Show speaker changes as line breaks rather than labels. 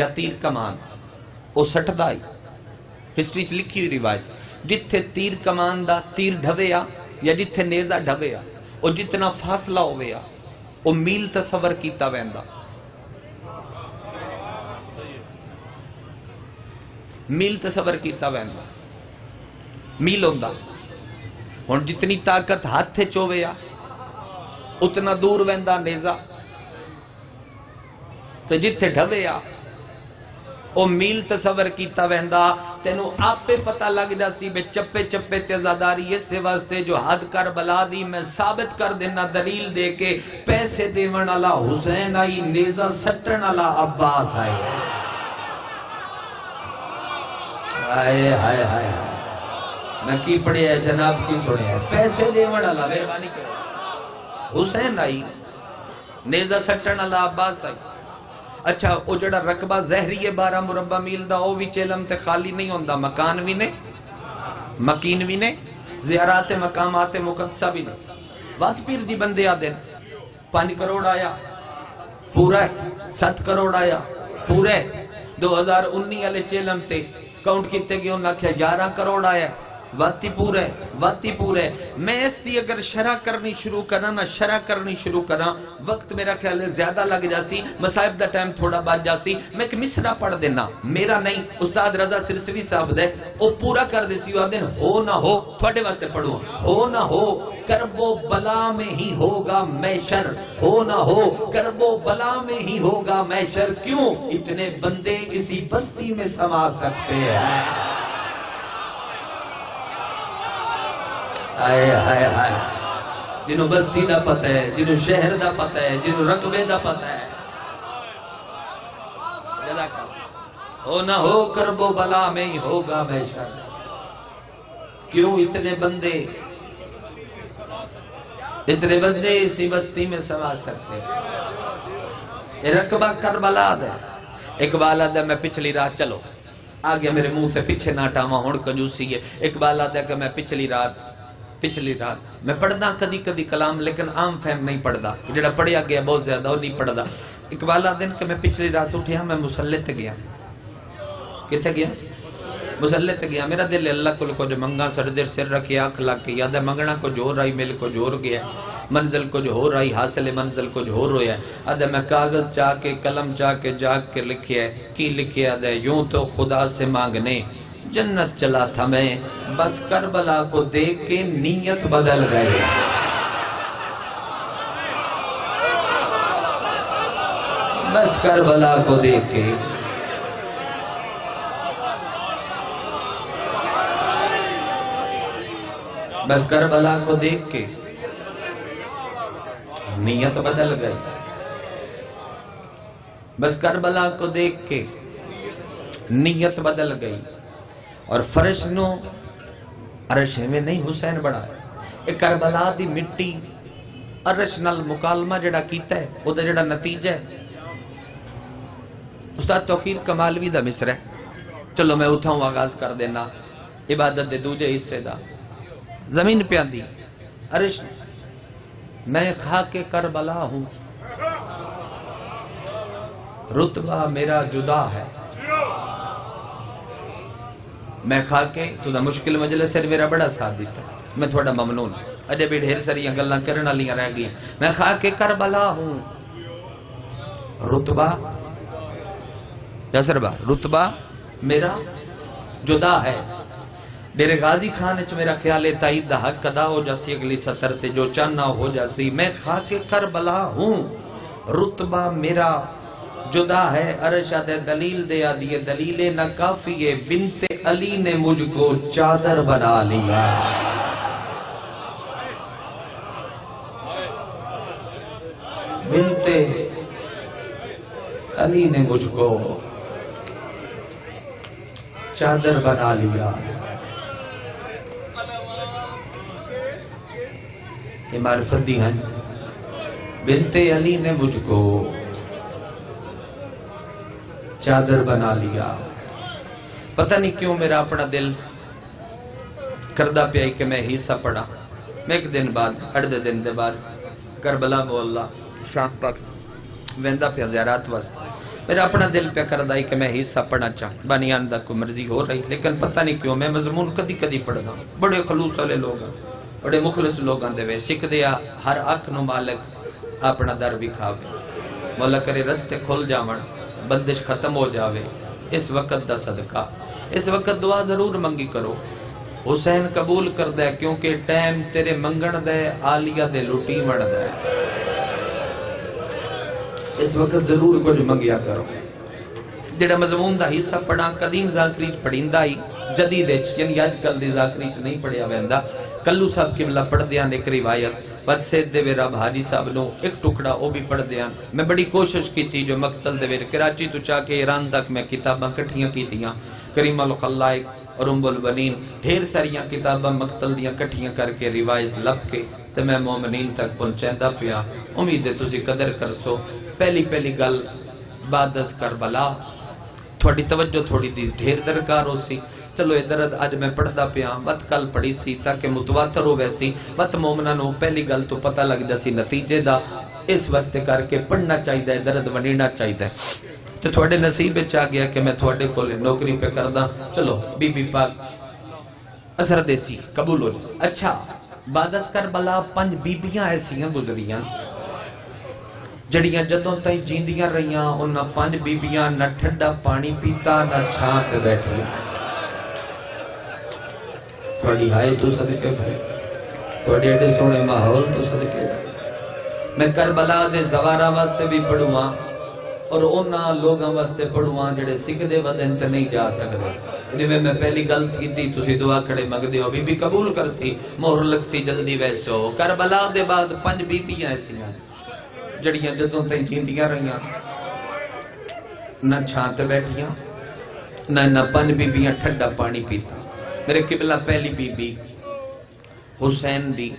یا تیر کمان وہ سٹدا ہی ہسٹری چ لکھی ہوئی روایت جتھے تیر کمان دا تیر ڈھویا یا جتھے نیزہ ڈھویا وہ جتنا فاصلہ ہویا وہ میل تصور کیتا ویندا میل تصور کیتا ویندا میل ہوندا ہن جتنی طاقت ہاتھ چویا اتنا دور ویندا نیزہ تو جتھے ڈھویا او میل تصور کیتا ویندا تینو آپ پہ پتہ لگ جا سی بے چپے چپے تیزاداری اس واسطے جو حد کربلا دی میں ثابت کر دینا دلیل دے کے پیسے دیون والا حسین آئی نیزہ سٹن والا عباس آئی ہائے ہائے ہائے میں کی پڑھے ہے جناب کی سنے ہے پیسے دیون والا مہربانی کرو حسین آئی نیزہ سٹن والا عباس آئی اچھا وہ جڑا رقبہ زہری 12 مربع میل دا وہ بھی چیلم تے خالی نہیں ہوندا مکان بھی نے مکین بھی نے زیارات مقامات مقدسہ بھی نے وات پیر دی بندے آدھے 5 کروڑ آیا پورا ہے 7 کروڑ آیا پورا ہے 2019 والے چیلم تے کاؤنٹ کیتے گئے انہاں کیا 11 کروڑ آیا واتی پورا ہے میں اس دی اگر شرح کرنی شروع کرنا نہ شرح کرنی شروع کرنا وقت میرا خیال ہے زیادہ لگ جاسی مصائب دا ٹائم تھوڑا بات جاسی میں ایک مصرع پڑھ دینا میرا نہیں استاد رضا سرسوی صاحب دے وہ پورا کر دیسی ہو نہ ہو تھوڑے واسطے پڑھوں ہو نہ ہو کرب و بلا میں ہی ہوگا محشر ہو نہ ہو کرب و بلا میں ہی ہوگا محشر کیوں اتنے بندے اسی بستی میں سما سکتے ہیں آئے آئے آئے جنہوں بستی دا پتہ ہے جنہوں شہر دا پتہ ہے جنہوں رقبے دا پتہ ہے ہو نہ ہو کرب و بلا میں ہی ہوگا محشر کیوں اتنے بندے اسی بستی میں سما سکتے یہ رقبہ کربلا دا اقبال آدھا میں پچھلی رات چلو آگے میرے منہ تے پیچھے نہ ٹاما ہون کنجوسی ہے اقبال آدھا کہ میں پچھلی رات میں پڑھنا کدی کدی کلام لیکن عام فہم نہیں پڑھدا جڑا پڑھیا گیا بہت زیادہ وہ نہیں پڑھدا اقبال دن کہ میں پچھلی رات اٹھیا میں مسلح تے گیا کتے گیا مسلح تے گیا میرا دل اللہ کو جو منگا سردر سر رکھے آنکھ لگ کے یاد ہے منگنا کو جور رائی مل کو جور گیا منزل کو جو ہو رہی حاصل منزل کو جو ہو رویا ہے آدھے میں کاغذ چاہ کے قلم چاہ کے جاگ کے لکھیا ہے کی لکھیا آدھے یوں تو خدا سے مانگنے جنت چلا تھا میں بس کربلا کو دیکھ کے نیت بدل گئے بس کربلا کو دیکھ کے بس کربلا کو دیکھ کے نیت بدل گئی بس کربلا کو دیکھ کے نیت بدل گئی اور فرش نو عرش میں نہیں حسین بڑا ایک کربلا دی مٹی عرش نال مکالمہ جڑا کیتا ہے وہ دا جڑا نتیجہ ہے استاد توقیر کمالوی دا مصر ہے چلو میں اٹھاؤں آغاز کر دینا عبادت دے دوجے حصے دا زمین پہ آندی عرش میں خاک کربلا ہوں رتبہ میرا جدا ہے میں کھا کے تو دا مشکل مجلس سے میرا بڑا ساتھ دیتا میں تھوڑا ممنون اجے بھی ڈھیر ساریاں گلاں کرنا لیاں رہ گئی میں کھا کے کربلا ہوں رتبہ یاسر با رتبہ میرا جدا ہے ڈیرے غازی خان اچ میرا خیال ہے تائید دا حق ادا ہو جاسی اگلی سطر تے جو چانا ہو جاسی میں کھا کے کربلا ہوں رتبہ میرا جدا ہے ارشد دلیل دے آدھی دلیل نہ کافی ہے بنت علی نے مجھ کو چادر بنا لیا بنت علی نے مجھ کو چادر بنا لیا یہ معرفت دی ہیں بنت علی نے مجھ کو چادر بنا لیا پتہ نہیں کیوں میرا اپنا دل کردہ پہ آئی کہ میں حصہ پڑھا میں ایک دن بعد اڑدے دن دے بعد کربلا مولا شام تک ویندہ پہ زیارات واسطے میرا اپنا دل پہ کردا ہے کہ میں حصہ پڑھنا چاہوں، بانیان دا کوئی مرضی ہو رہی، لیکن پتہ نہیں کیوں میں مضمون کدی کدی پڑھدا، بڑے خلوص والے لوگ ہیں، بڑے مخلص لوگاں دے وے سکھدے آ، ہر اک نو مالک اپنا در بھی کھاوے، مولا کرے رستے کھل جاون، بندش ختم ہو جاوے، اس وقت دا صدقہ، اس وقت دعا ضرور منگی کرو، حسین قبول کر دے کیونکہ ٹائم تیرے منگن دے آلیہ دے لٹی وڑ دے، اس وقت ضرور کچھ منگیا کرو۔ جڑا مضمون دا حصہ پڑھا قدیم ذاکری پڑھیندا ہی جدید یعنی آج کل دی ذاکری نہیں پڑھیا ویندا، کلو صاحب قبلہ پڑھ دیاں ایک روایت بد سید دے ویرا بھاجی صاحب نو ایک ٹکڑا او بھی پڑھ دیاں۔ میں بڑی کوشش کی تھی جو مقتل دے ویر کراچی تو چاہ کے ایران تک میں کتاباں کٹھیاں کی تھیاں، کریم الخلائق اور ام البنین ڈھیر ساریاں کتاباں مقتل دیاں کٹھیاں کر کے روایت لب کے تے میں مومنین تک پہنچیندا پیا، امید ہے تسی قدر کر سو۔ پہلی گل بعد از کربلا تھوڑی توجہ تھوڑی دی ڈھیر درکار ہو سی، چلو ادھر آج میں پڑھدا پیا وقت کل پڑھی سی تاکہ متواتر ہو ویسی وقت مومنہ نو پہلی گل تو پتہ لگ دا سی نتیجے دا، اس واسطے کر کے پڑھنا چاہیے درد ونینا چاہیے۔ تو تھوڑے نصیب چاہ گیا کہ میں تھوڑے کو نوکری پہ کردہ، چلو بی بی پاک اثر دیسی قبول ہو جائے۔ اچھا بعد از کربلا 5 بیبیاں ایسیاں گزریاں جڑیاں جدوں تائیں جیندیاں رہیاں، انہاں 5 بیبیاں نہ ٹھنڈا پانی پیتا نہ چھاں تے بیٹھیاں۔ تھوڑی ہائے تو صدقے بھائی، تھوڑی ایڈے سونے ماحول تو صدقے بھائی۔ میں کربلا دے زوارہ واسطے بھی پڑھواں اور انہاں لوگاں واسطے پڑھواں جڑے سکھ دے ودن تے نہیں جا سکتے۔ انہیں میں پہلی غلط کی تھی تسی دعا کھڑے مگ دے ہو بی بی قبول کر سی، مہر لگ سی جلدی ویسو۔ کربلا دے بعد 5 بیبیاں ایسیاں جڑیاں جدوں تائیں جیندیاں رہیاں، نہ چھانتے بیٹھیاں نہ 5 بیبیاں ٹھنڈا پانی پیتا۔ میرے قبلہ پہلی بی بی حسین دی